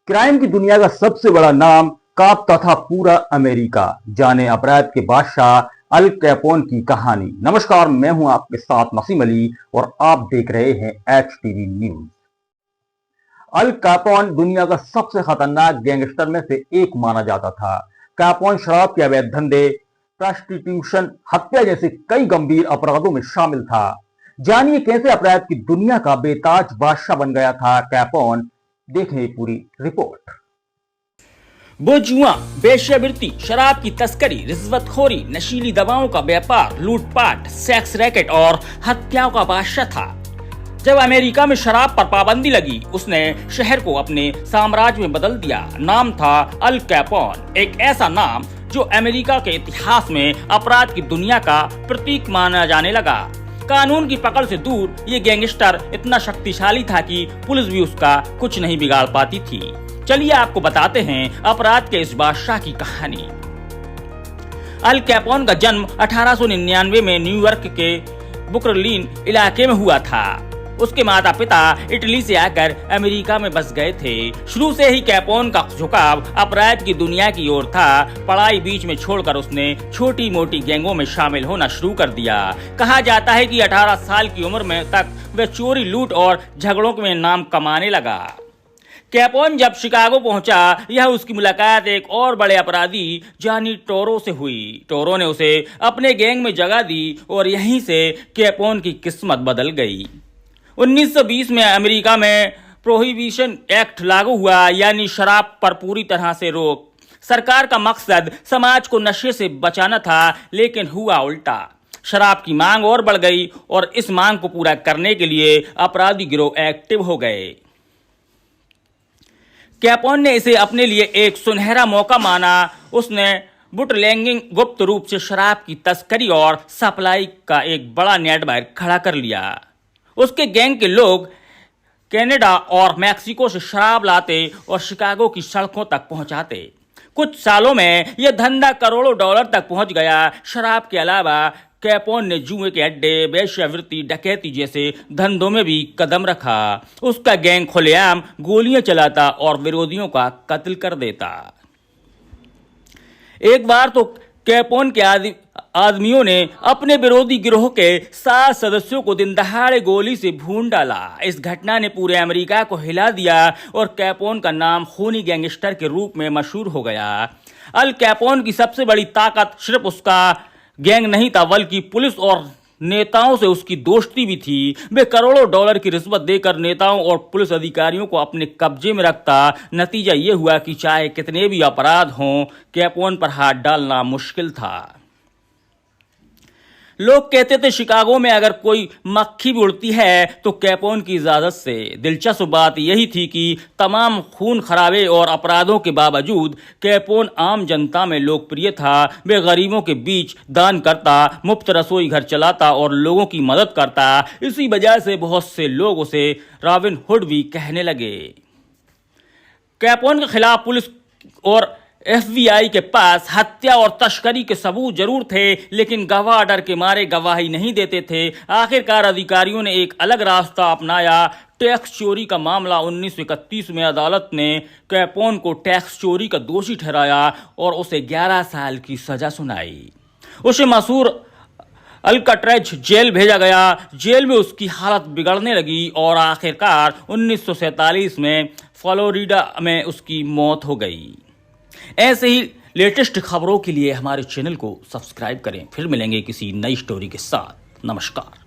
Crime की दुनिया का सबसे बड़ा नाम कांपता था पूरा अमेरिका। जाने अपराध के बादशाह अल कैपोन की कहानी। नमस्कार, मैं हूं आपके साथ नसीम अली और आप देख रहे हैं HTV न्यूज। अल कैपोन दुनिया का सबसे खतरनाक गैंगस्टर में से एक माना जाता था। कैपोन शराब के अवैध धंधे, प्रोस्टिट्यूशन, हत्या जैसे कई गंभीर अपराधों में शामिल था। जानिए कैसे अपराध की दुनिया का बेताज बादशाह बन गया था कैपोन। देखें पूरी रिपोर्ट। वो जुआ, वेश्यावृत्ति, शराब की तस्करी, रिश्वतखोरी, नशीली दवाओं का व्यापार, लूटपाट, सेक्स रैकेट और हत्याओं का बादशाह था। जब अमेरिका में शराब पर पाबंदी लगी, उसने शहर को अपने साम्राज्य में बदल दिया। नाम था अल कैपोन, एक ऐसा नाम जो अमेरिका के इतिहास में अपराध की दुनिया का प्रतीक माना जाने लगा। कानून की पकड़ से दूर ये गैंगस्टर इतना शक्तिशाली था कि पुलिस भी उसका कुछ नहीं बिगाड़ पाती थी। चलिए आपको बताते हैं अपराध के इस बादशाह की कहानी। अल कैपोन का जन्म 1899 में न्यूयॉर्क के ब्रुकलिन इलाके में हुआ था। उसके माता पिता इटली से आकर अमेरिका में बस गए थे। शुरू से ही कैपोन का झुकाव अपराध की दुनिया की ओर था। पढ़ाई बीच में छोड़कर उसने छोटी मोटी गैंगों में शामिल होना शुरू कर दिया। कहा जाता है कि 18 साल की उम्र में तक वह चोरी, लूट और झगड़ों में नाम कमाने लगा। कैपोन जब शिकागो पहुंचा, यह उसकी मुलाकात एक और बड़े अपराधी जॉनी टोरो से हुई। टोरो ने उसे अपने गैंग में जगह दी और यहीं से कैपोन की किस्मत बदल गई। 1920 में अमेरिका में प्रोहिबिशन एक्ट लागू हुआ, यानी शराब पर पूरी तरह से रोक। सरकार का मकसद समाज को नशे से बचाना था, लेकिन हुआ उल्टा। शराब की मांग और बढ़ गई और इस मांग को पूरा करने के लिए अपराधी गिरोह एक्टिव हो गए। कैपोन ने इसे अपने लिए एक सुनहरा मौका माना। उसने बुटलेगिंग, गुप्त रूप से शराब की तस्करी और सप्लाई का एक बड़ा नेटवर्क खड़ा कर लिया। उसके गैंग के लोग कनाडा और मैक्सिको से शराब लाते और शिकागो की सड़कों तक पहुंचाते। कुछ सालों में यह धंधा करोड़ों डॉलर तक पहुंच गया। शराब के अलावा कैपोन ने जुए के अड्डे, वेश्यावृत्ति, डकैती जैसे धंधों में भी कदम रखा। उसका गैंग खुलेआम गोलियां चलाता और विरोधियों का कत्ल कर देता। एक बार तो कैपोन के आदमियों ने अपने विरोधी गिरोह के 7 सदस्यों को दिन दहाड़े गोली से भून डाला। इस घटना ने पूरे अमेरिका को हिला दिया और कैपोन का नाम खूनी गैंगस्टर के रूप में मशहूर हो गया। अल कैपोन की सबसे बड़ी ताकत सिर्फ उसका गैंग नहीं था, बल्कि पुलिस और नेताओं से उसकी दोस्ती भी थी। वे करोड़ों डॉलर की रिश्वत देकर नेताओं और पुलिस अधिकारियों को अपने कब्जे में रखता। नतीजा ये हुआ कि चाहे कितने भी अपराध हों, कैपोन पर हाथ डालना मुश्किल था। लोग कहते थे शिकागो में अगर कोई मक्खी भी उड़ती है तो कैपोन की इजाजत से। दिलचस्प बात यही थी कि तमाम खून खराबे और अपराधों के बावजूद कैपोन आम जनता में लोकप्रिय था। वे गरीबों के बीच दान करता, मुफ्त रसोई घर चलाता और लोगों की मदद करता। इसी वजह से बहुत से लोग उसे रॉबिन हुड भी कहने लगे। कैपोन के खिलाफ पुलिस और FBI के पास हत्या और तस्करी के सबूत जरूर थे, लेकिन गवाह डर के मारे गवाही नहीं देते थे। आखिरकार अधिकारियों ने एक अलग रास्ता अपनाया। टैक्स चोरी का मामला 1931 में अदालत ने कैपोन को टैक्स चोरी का दोषी ठहराया और उसे 11 साल की सजा सुनाई। उसे मशहूर अल्काट्राज जेल भेजा गया। जेल में उसकी हालत बिगड़ने लगी और आखिरकार 1947 में फ्लोरिडा में उसकी मौत हो गई। ऐसे ही लेटेस्ट खबरों के लिए हमारे चैनल को सब्सक्राइब करें। फिर मिलेंगे किसी नई स्टोरी के साथ। नमस्कार।